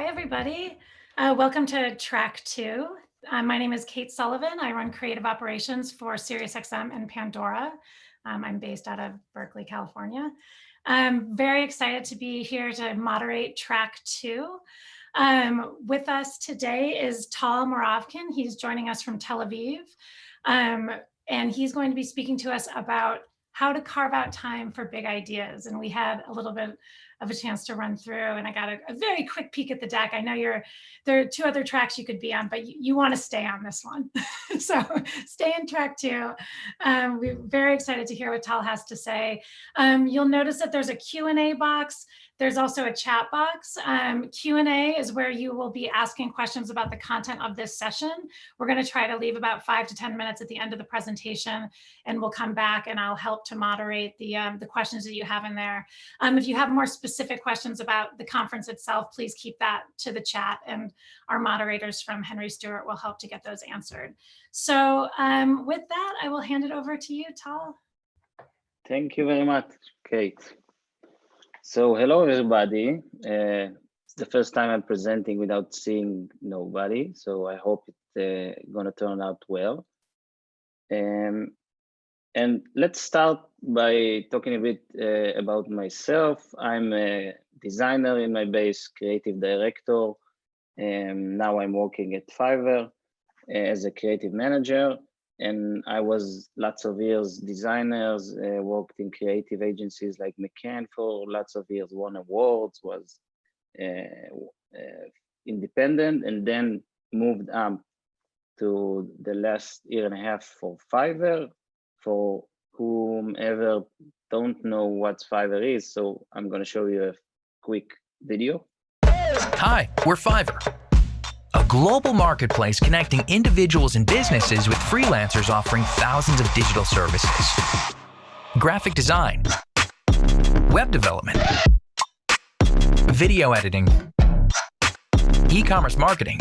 everybody. Welcome to Track 2. My name is Kate Sullivan. I run creative operations for SiriusXM and Pandora. I'm based out of Berkeley, California. I'm very excited to be here to moderate Track 2. With us today is Tal Moravkin. He's joining us from Tel Aviv. And he's going to be speaking to us about how to carve out time for big ideas. And we had a little bit of a chance to run through, and I got a very quick peek at the deck. I know there are two other tracks you could be on, but you want to stay on this one. So stay in Track 2. We're very excited to hear what Tal has to say. You'll notice that there's a Q&A box. There's also a chat box. Q&A is where you will be asking questions about the content of this session. We're going to try to leave about 5 to 10 minutes at the end of the presentation, and we'll come back and I'll help to moderate the questions that you have in there. If you have more specific questions about the conference itself, please keep that to the chat, and our moderators from Henry Stewart will help to get those answered. So with that, I will hand it over to you, Tal. Thank you very much, Kate. So hello, everybody. It's the first time I'm presenting without seeing nobody, so I hope it's gonna turn out well. And let's start by talking a bit about myself. I'm a designer in my base, creative director, and now I'm working at Fiverr as a creative manager. And I was lots of years designers, worked in creative agencies like McCann for lots of years, won awards, was independent, and then moved up to the last year and a half for Fiverr. For whomever don't know what Fiverr is, so I'm going to show you a quick video. Hi, we're Fiverr, a global marketplace connecting individuals and businesses with freelancers offering thousands of digital services. Graphic design, web development, video editing, e-commerce marketing.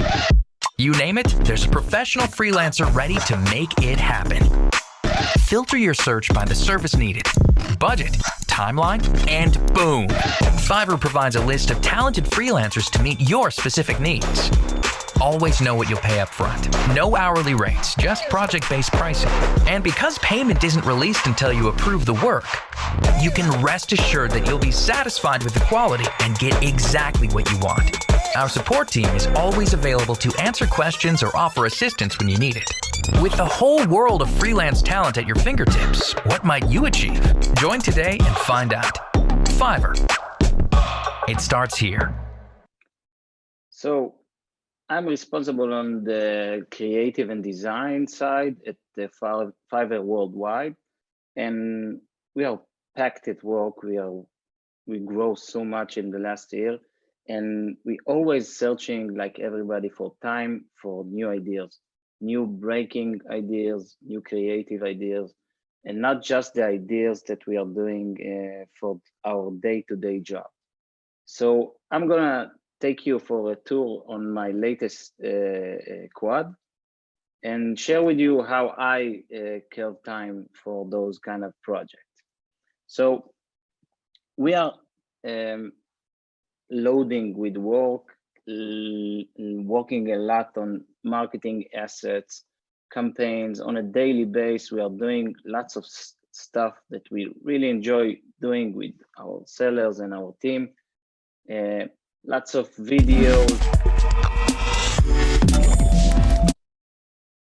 You name it, there's a professional freelancer ready to make it happen. Filter your search by the service needed, budget, timeline, and boom! Fiverr provides a list of talented freelancers to meet your specific needs. Always know what you'll pay up front. No hourly rates, just project-based pricing. And because payment isn't released until you approve the work, you can rest assured that you'll be satisfied with the quality and get exactly what you want. Our support team is always available to answer questions or offer assistance when you need it. With the whole world of freelance talent at your fingertips, what might you achieve? Join today and find out. Fiverr. It starts here. So I'm responsible on the creative and design side at the Fiverr worldwide, and we are packed at work. We grow so much in the last year, and we always searching, like everybody, for time for new ideas, new breaking ideas, new creative ideas, and not just the ideas that we are doing for our day-to-day job. So I'm gonna take you for a tour on my latest quad and share with you how I kill time for those kind of projects. So we are loading with work, working a lot on marketing assets, campaigns on a daily basis. We are doing lots of stuff that we really enjoy doing with our sellers and our team. Lots of videos.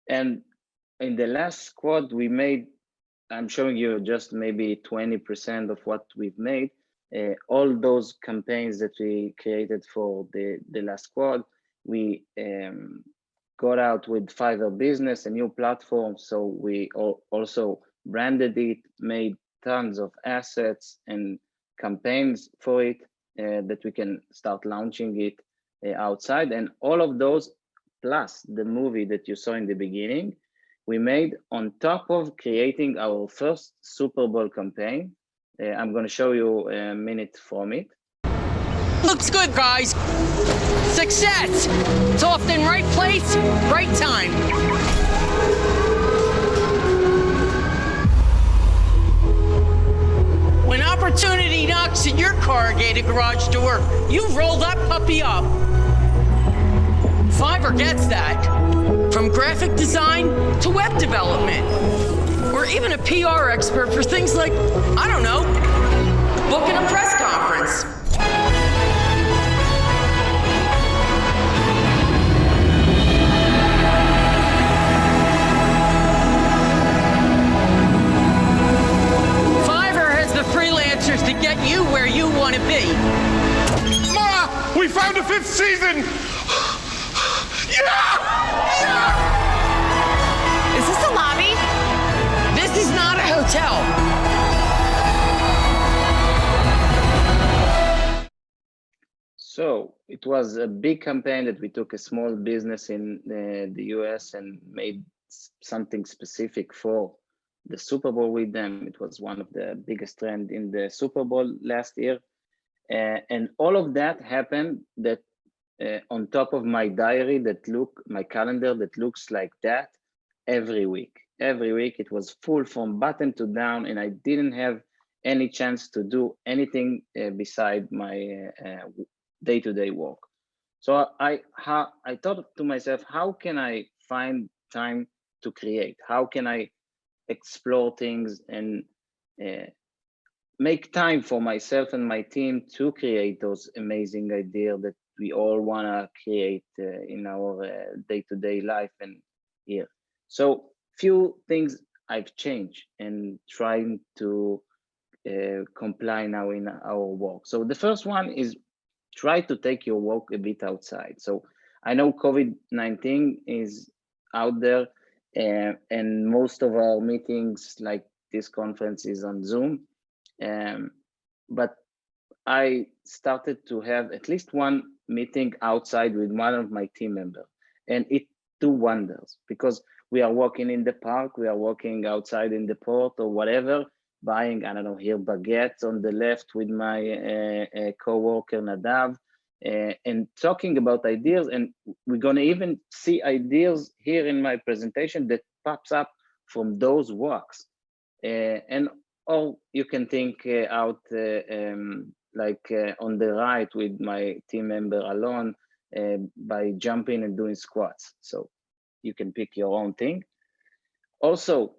And in the last squad we made, I'm showing you just maybe 20% of what we've made. All those campaigns that we created for the last squad, we got out with Fiverr Business, a new platform. So we also branded it, made tons of assets and campaigns for it that we can start launching it outside. And all of those, plus the movie that you saw in the beginning, we made on top of creating our first Super Bowl campaign. I'm going to show you a minute from it. Looks good, guys. Success. It's often right place, right time. When opportunity knocks at your corrugated garage door, you roll that puppy up. Fiverr gets that. From graphic design to web development. Or even a PR expert for things like, I don't know, booking a press conference. Fiverr has the freelancers to get you where you want to be. Ma, we found a 5th season! Yeah! Is this the lobby? This is not a hotel. So it was a big campaign that we took a small business in the US and made something specific for the Super Bowl with them. It was one of the biggest trends in the Super Bowl last year. And all of that happened that on top of my diary my calendar that looks like that every week. Every week it was full from bottom to down, and I didn't have any chance to do anything beside my day-to-day work. So I thought to myself, how can I find time to create? How can I explore things and make time for myself and my team to create those amazing ideas that we all want to create in our day-to-day life and here. So few things I've changed and trying to comply now in our work. So the first one is try to take your work a bit outside. So I know COVID-19 is out there and most of our meetings like this conference is on Zoom. But I started to have at least one meeting outside with one of my team members, and it do wonders because we are walking in the park, we are walking outside in the port or whatever, buying, I don't know, here baguettes on the left with my co-worker Nadav, and talking about ideas. And we're gonna even see ideas here in my presentation that pops up from those walks. Or you can think out on the right with my team member Alon by jumping and doing squats. So you can pick your own thing. Also,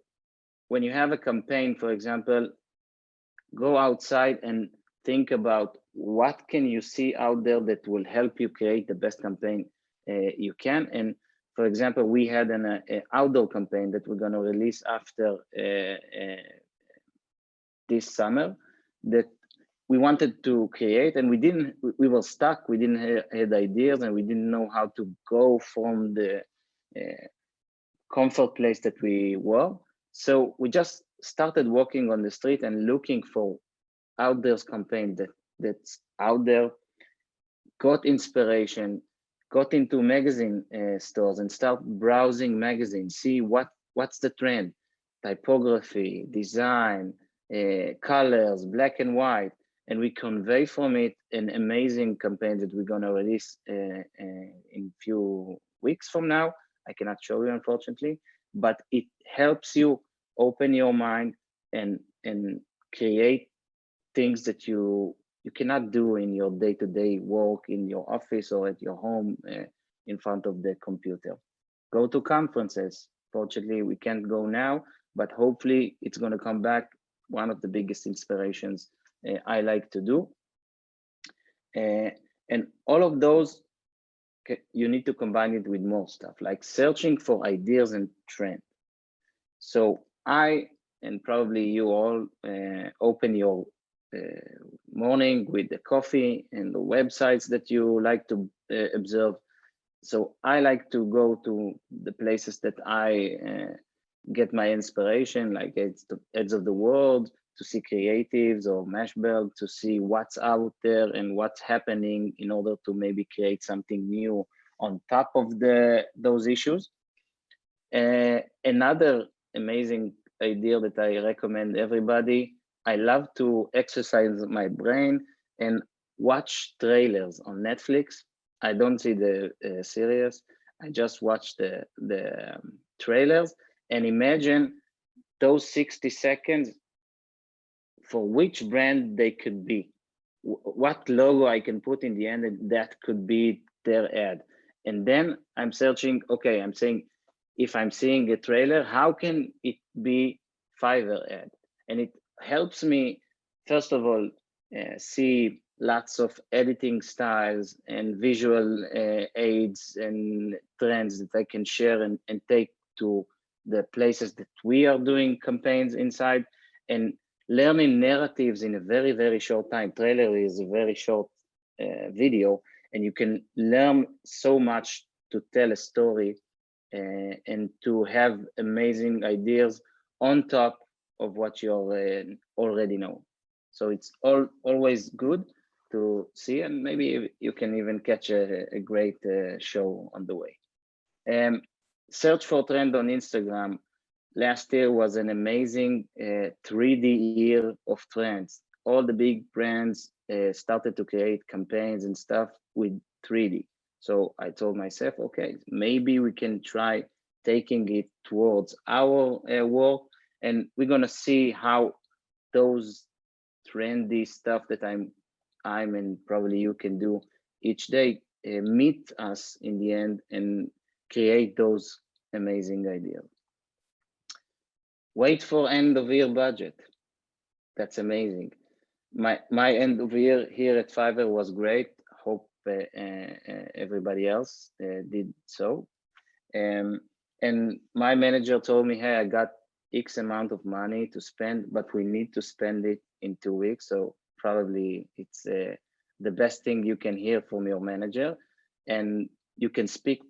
when you have a campaign, for example, go outside and think about what can you see out there that will help you create the best campaign you can. And for example, we had an outdoor campaign that we're going to release after this summer that we wanted to create, and we were stuck. We didn't have ideas, and we didn't know how to go from the comfort place that we were. So we just started walking on the street and looking for outdoors campaign that's out there, got inspiration, got into magazine stores and start browsing magazines, see what's the trend, typography, design, colors, black and white, and we convey from it an amazing campaign that we're gonna release in few weeks from now. I cannot show you, unfortunately, but it helps you open your mind and create things that you cannot do in your day-to-day work in your office or at your home in front of the computer. Go to conferences. Fortunately, we can't go now, but hopefully it's going to come back. One of the biggest inspirations I like to do. And all of those, you need to combine it with more stuff, like searching for ideas and trends. So I, and probably you all, open your morning with the coffee and the websites that you like to observe. So I like to go to the places that I get my inspiration, like it's the Edge of the World, to see creatives, or Mashburn, to see what's out there and what's happening in order to maybe create something new on top of those issues. Another amazing idea that I recommend everybody, I love to exercise my brain and watch trailers on Netflix. I don't see the series. I just watch the trailers and imagine those 60 seconds for which brand they could be. What logo I can put in the end, and that could be their ad. And then I'm searching, okay, I'm saying, if I'm seeing a trailer, how can it be Fiverr ad? And it helps me, first of all, see lots of editing styles and visual aids and trends that I can share and take to the places that we are doing campaigns inside, and learning narratives in a very, very short time. Trailer is a very short video, and you can learn so much to tell a story and to have amazing ideas on top of what you already know. So it's always good to see, and maybe you can even catch a great show on the way. Search for trend on Instagram. Last year was an amazing 3D year of trends. All the big brands started to create campaigns and stuff with 3D. So I told myself, okay, maybe we can try taking it towards our work, and we're gonna see how those trendy stuff that I'm and probably you can do each day meet us in the end and create those amazing ideas. Wait for end of year budget. That's amazing. My end of year here at Fiverr was great. Hope everybody else did so. And my manager told me, hey, I got X amount of money to spend, but we need to spend it in 2 weeks. So probably it's the best thing you can hear from your manager. And you can skip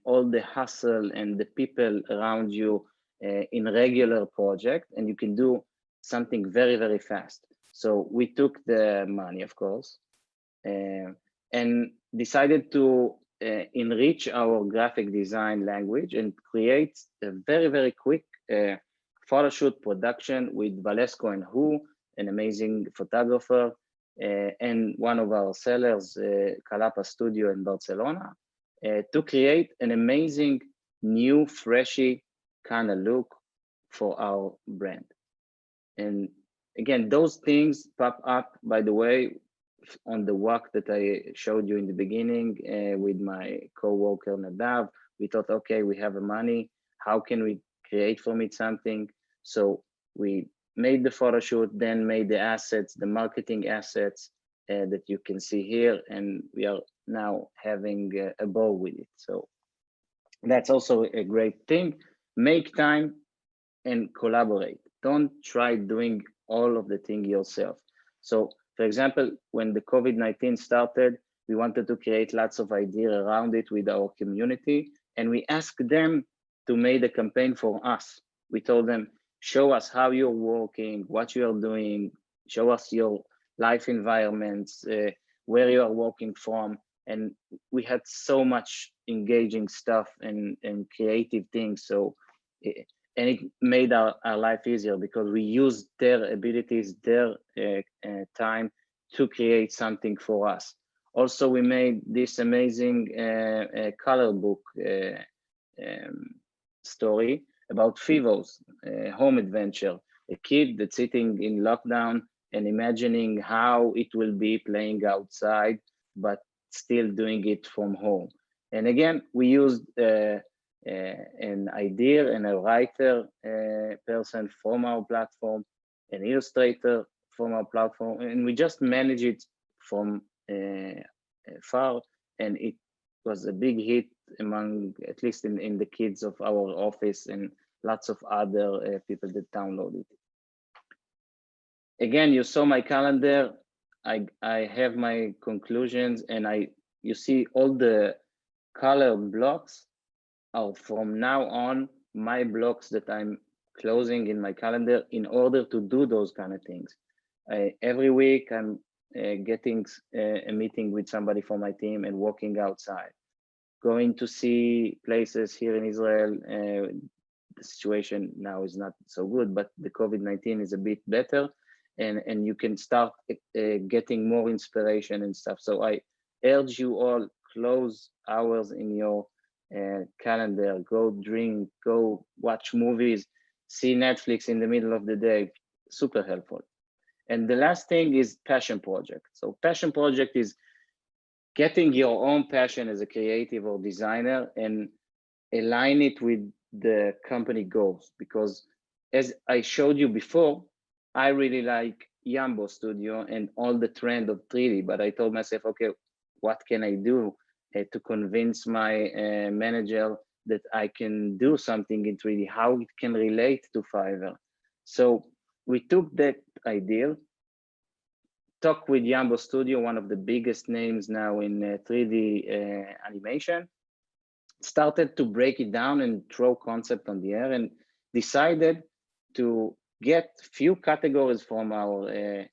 all the hustle and the people around you in regular project, and you can do something very, very fast. So we took the money, of course, and decided to enrich our graphic design language and create a very, very quick photo shoot production with Valesco and Hu, an amazing photographer, and one of our sellers, Calapa Studio in Barcelona, to create an amazing new, freshy kind of look for our brand. And again, those things pop up, by the way, on the walk that I showed you in the beginning with my co-worker Nadav. We thought, okay, we have the money. How can we create from it something? So we made the photo shoot, then made the assets, the marketing assets that you can see here, and we are now having a ball with it. So that's also a great thing. Make time and collaborate. Don't try doing all of the thing yourself. So for example, when the COVID-19 started, we wanted to create lots of ideas around it with our community, and we asked them to make a campaign for us. We told them, show us how you're working, what you are doing, show us your life environments, where you are working from. And we had so much engaging stuff and creative things. So, and it made our life easier because we used their abilities, their time to create something for us. Also, we made this amazing color book story about Fivo's home adventure, a kid that's sitting in lockdown and imagining how it will be playing outside, but still doing it from home. And again, we used an idea and a writer person from our platform, an illustrator from our platform, and we just manage it from far, and it was a big hit among, at least in the kids of our office and lots of other people that downloaded it. Again, you saw my calendar. I have my conclusions, and you see all the colored blocks are from now on my blocks that I'm closing in my calendar in order to do those kind of things. Every week I'm getting a meeting with somebody from my team and walking outside, going to see places here in Israel. The situation now is not so good, but the COVID-19 is a bit better, and you can start getting more inspiration and stuff. So I urge you all, close hours in your calendar, go drink, go watch movies, see Netflix in the middle of the day, super helpful. And the last thing is passion project. So passion project is getting your own passion as a creative or designer and align it with the company goals. Because as I showed you before, I really like Yambo Studio and all the trend of 3D, but I told myself, okay, what can I do to convince my manager that I can do something in 3D, how it can relate to Fiverr. So we took that idea, talked with Yambo Studio, one of the biggest names now in 3D animation, started to break it down and throw concept on the air, and decided to get few categories from our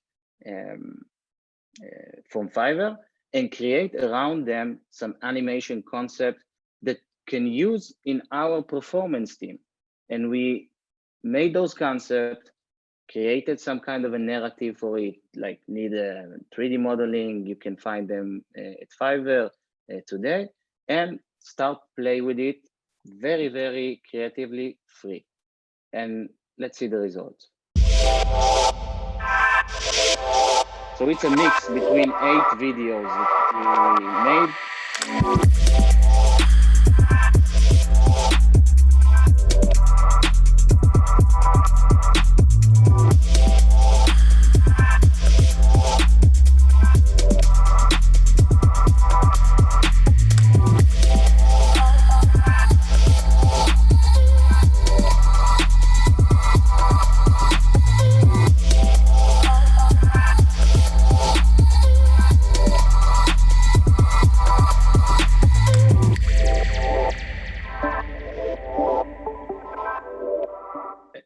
from Fiverr and create around them some animation concept that can use in our performance team. And we made those concepts, created some kind of a narrative for it, like need a 3D modeling, you can find them at Fiverr today, and start play with it very, very creatively, free. And let's see the results. So it's a mix between 8 videos that we made.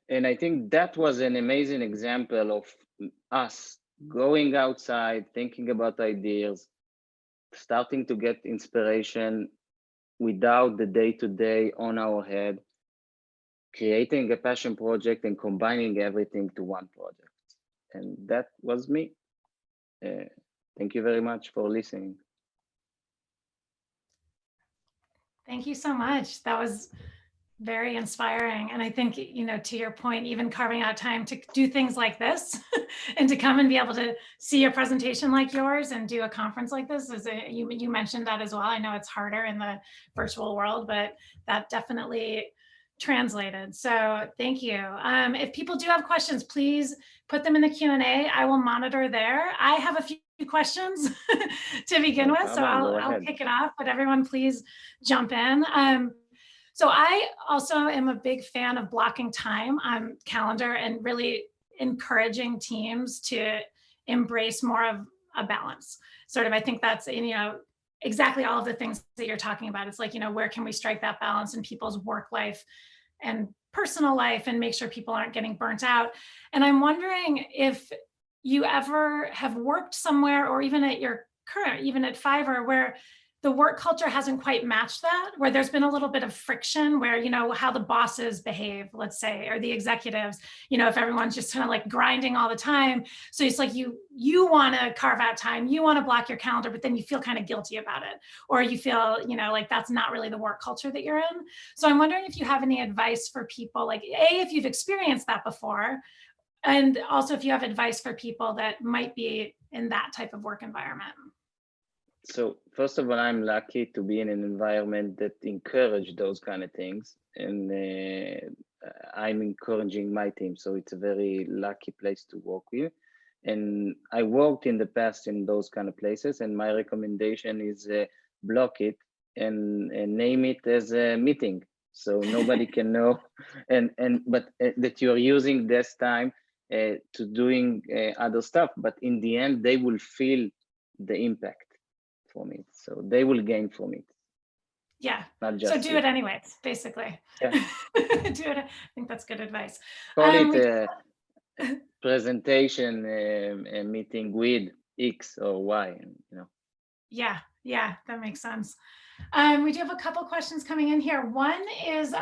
And I think that was an amazing example of us going outside, thinking about ideas, starting to get inspiration without the day-to-day on our head, creating a passion project and combining everything to one project. And that was me. Thank you very much for listening. Thank you so much. That was very inspiring. And I think, you know, to your point, even carving out time to do things like this and to come and be able to see a presentation like yours and do a conference like this is you mentioned that as well. I know it's harder in the virtual world, but that definitely translated. So thank you. If people do have questions, please put them in the Q&A. I will monitor there. I have a few questions to begin with, so I'll kick it off, but everyone please jump in. So I also am a big fan of blocking time on calendar and really encouraging teams to embrace more of a balance. Sort of, I think that's, you know, exactly all of the things that you're talking about. It's like, you know, where can we strike that balance in people's work life and personal life and make sure people aren't getting burnt out. And I'm wondering if you ever have worked somewhere, or even at your current, even at Fiverr, where the work culture hasn't quite matched that, where there's been a little bit of friction, where, you know, how the bosses behave, let's say, or the executives, you know, if everyone's just kind of like grinding all the time. So it's like you want to carve out time, you want to block your calendar, but then you feel kind of guilty about it, or you feel, you know, like that's not really the work culture that you're in. So I'm wondering if you have any advice for people, like if you've experienced that before, and also if you have advice for people that might be in that type of work environment. So first of all, I'm lucky to be in an environment that encourage those kind of things, and I'm encouraging my team. So it's a very lucky place to work with. And I worked in the past in those kind of places, and my recommendation is block it and name it as a meeting, so nobody can know, but that you're using this time to doing other stuff. But in the end, they will feel the impact from it, so they will gain from it. Yeah, not just so do it anyways, basically. Yeah. Do it. I think that's good advice. Call it a presentation, a meeting with X or Y, you know. Yeah, that makes sense. We do have a couple questions coming in here. One is,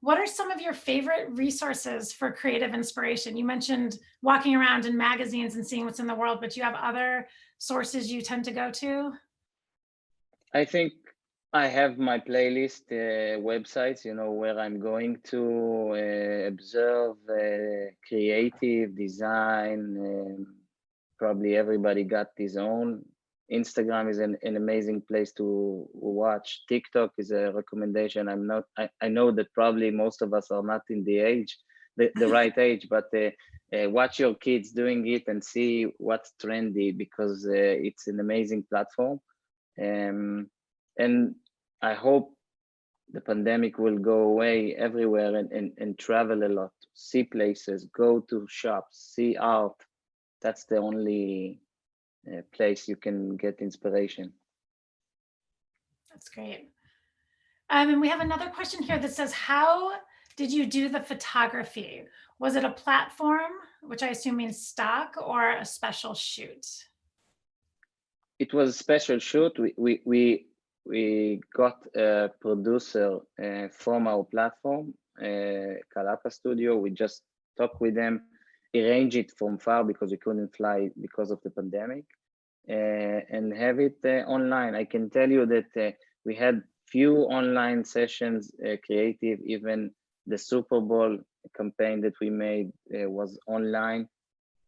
what are some of your favorite resources for creative inspiration? You mentioned walking around in magazines and seeing what's in the world, but do you have other sources you tend to go to? I think I have my playlist websites, you know, where I'm going to observe creative design. Probably everybody got his own. Instagram is an amazing place to watch. TikTok is a recommendation. I know that probably most of us are not in the right age, but watch your kids doing it and see what's trendy, because it's an amazing platform. And I hope the pandemic will go away everywhere, and travel a lot, see places, go to shops, see art. That's the only place you can get inspiration. That's great. And we have another question here that says, how did you do the photography? Was it a platform, which I assume means stock, or a special shoot? It was a special shoot. We got a producer from our platform, Kalapa Studio. We just talked with them, arrange it from far because we couldn't fly because of the pandemic, and have it online. I can tell you that we had few online sessions, creative. Even the Super Bowl campaign that we made was online.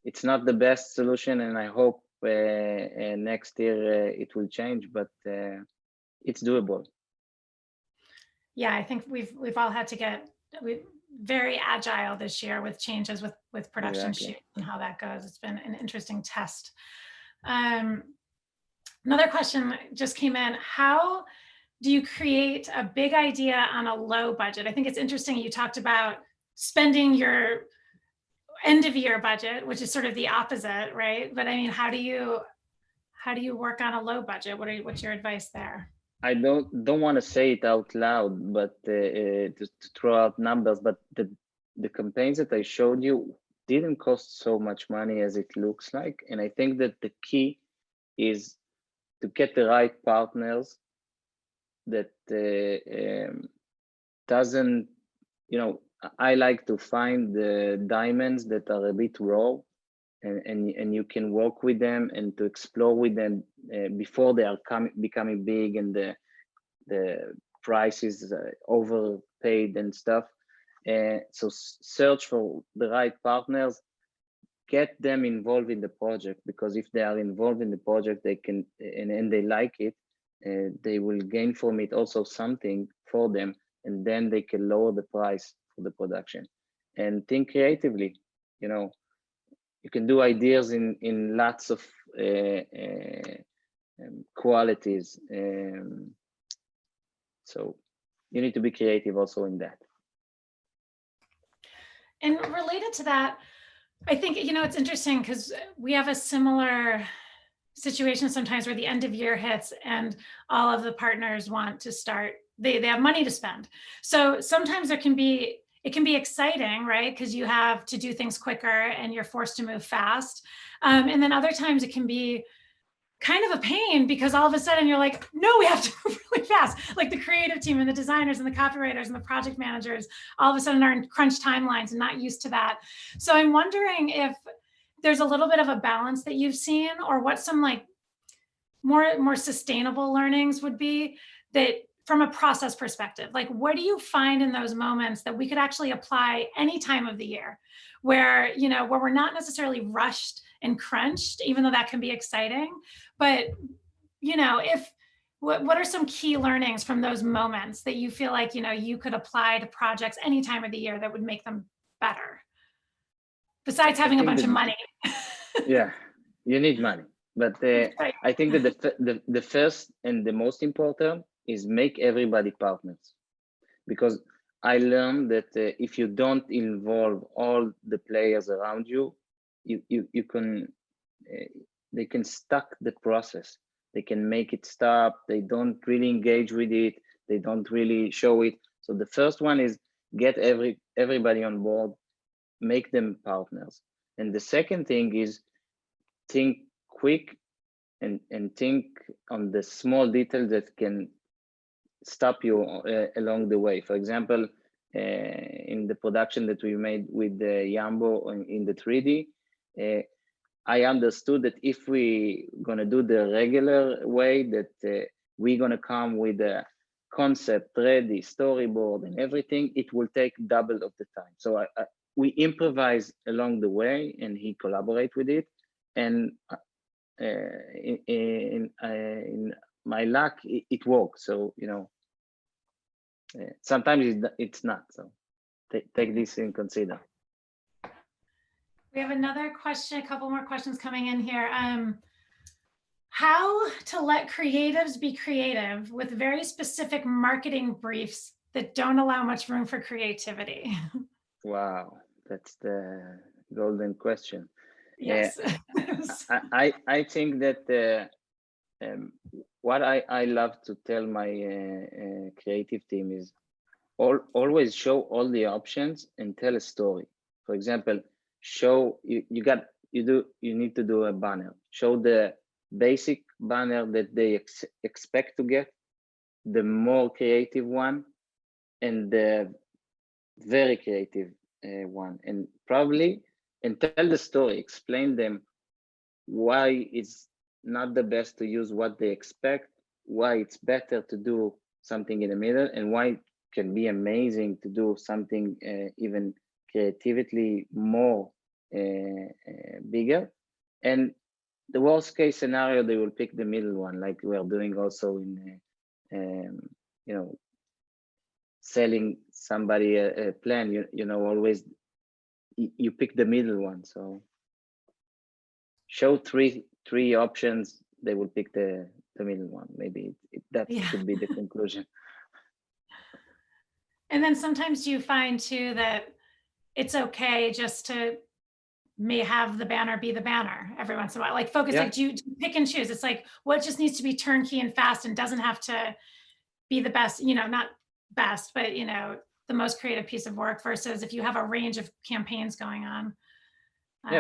It's not the best solution, and I hope next year it will change, but it's doable. Yeah, I think we've all had to get very agile this year with changes with production shoots and how that goes. It's been an interesting test. Another question just came in. How do you create a big idea on a low budget? I think it's interesting you talked about spending your end of year budget, which is sort of the opposite, right? But I mean, how do you work on a low budget? What's your advice there? I don't want to say it out loud, but to throw out numbers, but the campaigns that I showed you didn't cost so much money as it looks like. And I think that the key is to get the right partners that doesn't, I like to find the diamonds that are a bit raw, and you can work with them and to explore with them before they are becoming big and the price is overpaid and stuff. So search for the right partners, get them involved in the project, because if they are involved in the project, they can and they like it, they will gain from it also something for them, and then they can lower the price for the production. And think creatively. You can do ideas in lots of qualities. So you need to be creative also in that. And related to that, I think, it's interesting because we have a similar situation sometimes where the end of year hits and all of the partners want to start, they have money to spend. So sometimes it can be exciting, right? Because you have to do things quicker and you're forced to move fast. And then other times it can be kind of a pain because all of a sudden you're like, no, we have to move really fast. Like the creative team and the designers and the copywriters and the project managers all of a sudden are in crunch timelines and not used to that. So I'm wondering if there's a little bit of a balance that you've seen, or what some like more sustainable learnings would be, that from a process perspective, like what do you find in those moments that we could actually apply any time of the year where, where we're not necessarily rushed and crunched, even though that can be exciting, but, what are some key learnings from those moments that you feel like, you could apply to projects any time of the year that would make them better? Besides having a bunch of money. Yeah, you need money. But I think that the first and the most important is make everybody partners. Because I learned that if you don't involve all the players around you, you can, they can stuck the process. They can make it stop. They don't really engage with it. They don't really show it. So the first one is get everybody on board, make them partners. And the second thing is think quick and think on the small details that can stop you along the way. For example, in the production that we made with Yambo in the 3D, I understood that if we gonna do the regular way, that we're gonna come with a concept ready, storyboard and everything, it will take double of the time. So we improvise along the way, and he collaborate with it. And in my luck, it works. So, you know, sometimes it's not. So take this in consider. We have another question, a couple more questions coming in here. How to let creatives be creative with very specific marketing briefs that don't allow much room for creativity? Wow, that's the golden question. Yes. I think that what I love to tell my creative team is always show all the options and tell a story. For example, show you need to do a banner. Show the basic banner that they expect to get, the more creative one, and the very creative one, and tell the story. Explain them why it's not the best to use what they expect, why it's better to do something in the middle, and why it can be amazing to do something even creatively more bigger. And the worst case scenario, they will pick the middle one, like we are doing also in you know, selling somebody a plan. You know, always you pick the middle one. So show three options, they will pick the middle one. Maybe that could be the conclusion. And then sometimes you find too that it's okay just to may have the banner be the banner every once in a while, like focus, like do you pick and choose? It's like, what just needs to be turnkey and fast and doesn't have to be the best, you know, not best, but you know, the most creative piece of work, versus if you have a range of campaigns going on.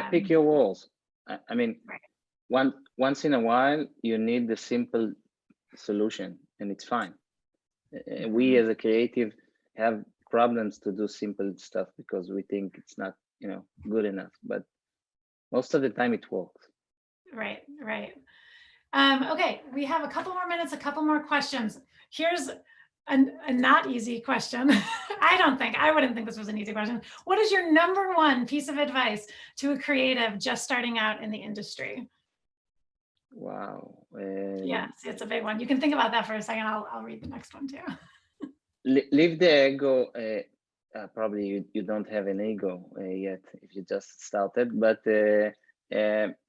Pick your walls. I mean, once in a while, you need the simple solution, and it's fine. We as a creative have problems to do simple stuff because we think it's not, you know, good enough, but most of the time it works. Right. Okay, we have a couple more minutes, a couple more questions. Here's a not easy question. I wouldn't think this was an easy question. What is your number one piece of advice to a creative just starting out in the industry? Wow. Yes, it's a big one. You can think about that for a second. I'll read the next one too. Leave the ego. Probably you don't have an ego yet if you just started, but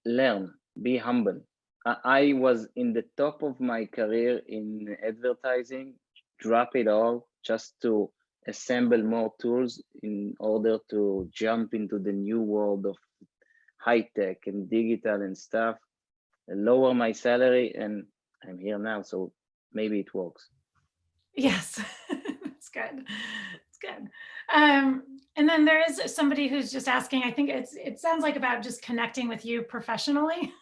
learn, be humble. I was in the top of my career in advertising, drop it all just to assemble more tools in order to jump into the new world of high tech and digital and stuff, and lower my salary, and I'm here now, so maybe it works. Yes, that's good. It's good. And then there is somebody who's just asking, I think it sounds like about just connecting with you professionally.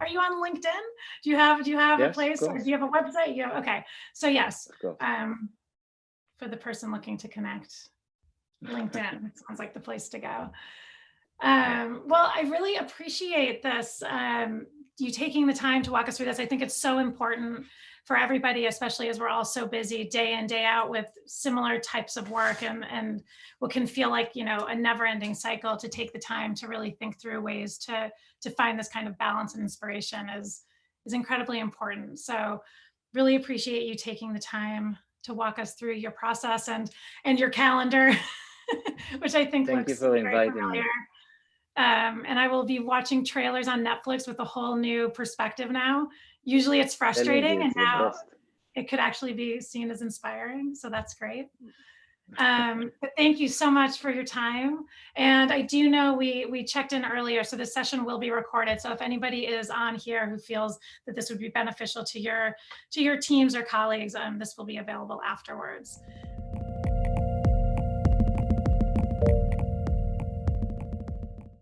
Are you on LinkedIn? Do you have a place, or do you have a website? Okay. So yes, for the person looking to connect, LinkedIn sounds like the place to go. Well, I really appreciate this, you taking the time to walk us through this. I think it's so important for everybody, especially as we're all so busy day in, day out with similar types of work and what can feel like, you know, a never-ending cycle. To take the time to really think through ways to find this kind of balance and inspiration is incredibly important. So really appreciate you taking the time to walk us through your process and your calendar, which I think Thank you for inviting me. And I will be watching trailers on Netflix with a whole new perspective now. Usually it's frustrating, and now it could actually be seen as inspiring. So that's great. But thank you so much for your time. And I do know we checked in earlier, so this session will be recorded. So if anybody is on here who feels that this would be beneficial to your teams or colleagues, this will be available afterwards.